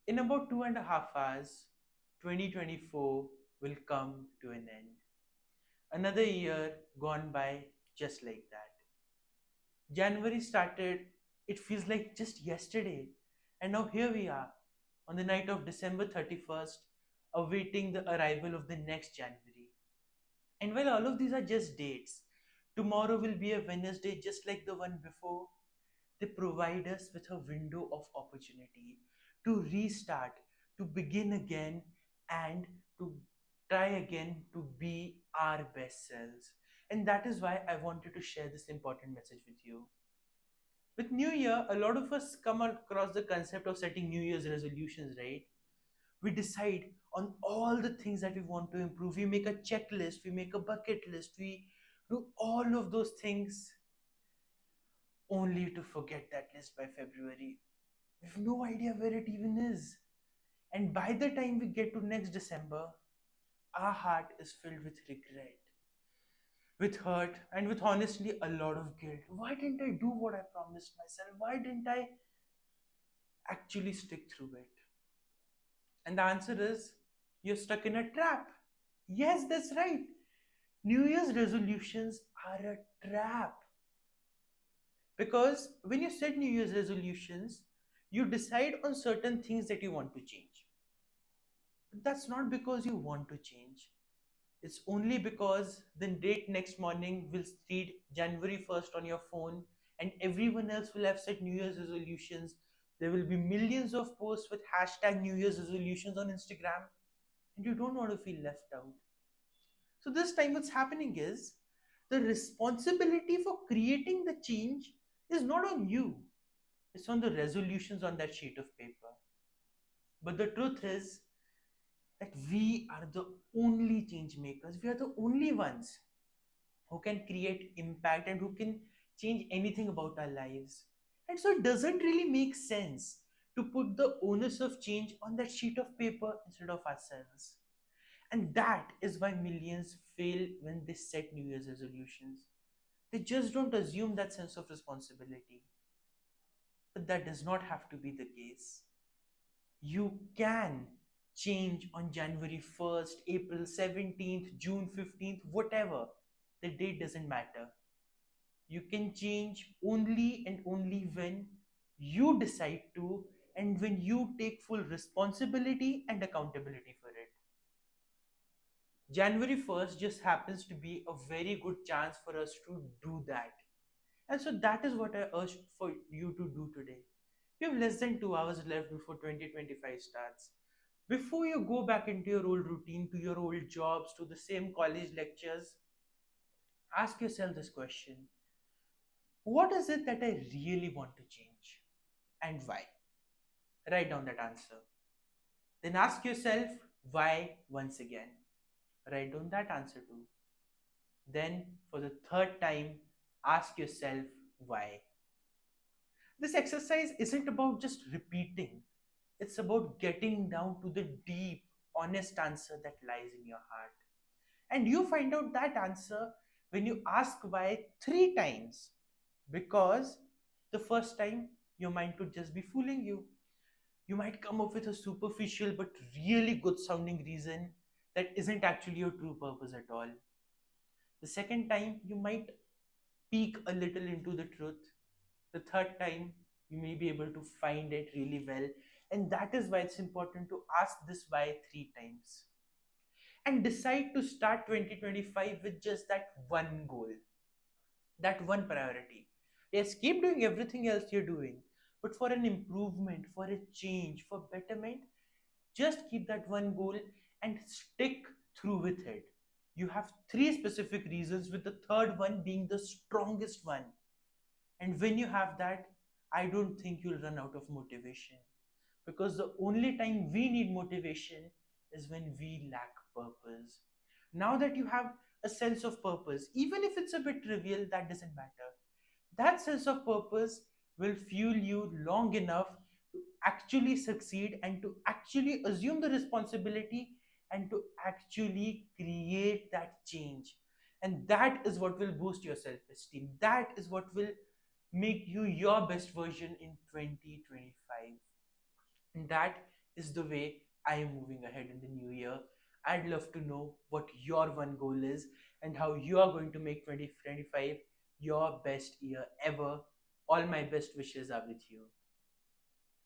In about 2.5 hours, 2024 will come to an end. Another year gone by just like that. January started, it feels like just yesterday. And now here we are on the night of December 31st, awaiting the arrival of the next January. And while all of these are just dates, tomorrow will be a Wednesday just like the one before. They provide us with a window of opportunity to restart, to begin again, and to try again to be our best selves. And that is why I wanted to share this important message with you. With New Year, a lot of us come across the concept of setting New Year's resolutions, right? We decide on all the things that we want to improve. We make a checklist, we make a bucket list, we do all of those things only to forget that list by February. We have no idea where it even is. And by the time we get to next December, our heart is filled with regret, with hurt, and with honestly a lot of guilt. Why didn't I do what I promised myself? Why didn't I actually stick through it? And the answer is you're stuck in a trap. Yes, that's right. New Year's resolutions are a trap. Because when you set New Year's resolutions, you decide on certain things that you want to change. But that's not because you want to change. It's only because the date next morning will read January 1st on your phone and everyone else will have set New Year's resolutions. There will be millions of posts with hashtag New Year's resolutions on Instagram and you don't want to feel left out. So, this time, what's happening is the responsibility for creating the change is not on you, it's on the resolutions on that sheet of paper. But the truth is that we are the only change makers, we are the only ones who can create impact and who can change anything about our lives. And so, it doesn't really make sense to put the onus of change on that sheet of paper instead of ourselves. And that is why millions fail when they set New Year's resolutions. They just don't assume that sense of responsibility. But that does not have to be the case. You can change on January 1st, April 17th, June 15th, whatever. The date doesn't matter. You can change only and only when you decide to and when you take full responsibility and accountability for it. January 1st just happens to be a very good chance for us to do that. And so that is what I urge for you to do today. You have less than 2 hours left before 2025 starts. Before you go back into your old routine, to your old jobs, to the same college lectures, ask yourself this question: what is it that I really want to change? And why? Write down that answer. Then ask yourself why once again. Write down that answer too. Then, for the third time, ask yourself why. This exercise isn't about just repeating, it's about getting down to the deep, honest answer that lies in your heart. And you find out that answer when you ask why 3 times. Because the first time, your mind could just be fooling you. You might come up with a superficial but really good sounding reason that isn't actually your true purpose at all. The second time, you might peek a little into the truth. The third time, you may be able to find it really well. And that is why it's important to ask this why 3 times and decide to start 2025 with just that one goal, that one priority. Yes, keep doing everything else you're doing, but for an improvement, for a change, for betterment, just keep that one goal and stick through with it. You have three specific reasons, with the third one being the strongest one. And when you have that, I don't think you'll run out of motivation. Because the only time we need motivation is when we lack purpose. Now that you have a sense of purpose, even if it's a bit trivial, that doesn't matter. That sense of purpose will fuel you long enough to actually succeed and to actually assume the responsibility and to actually create that change. And that is what will boost your self esteem. That is what will make you your best version in 2025. And that is the way I am moving ahead in the new year. I'd love to know what your one goal is and how you are going to make 2025 your best year ever. All my best wishes are with you.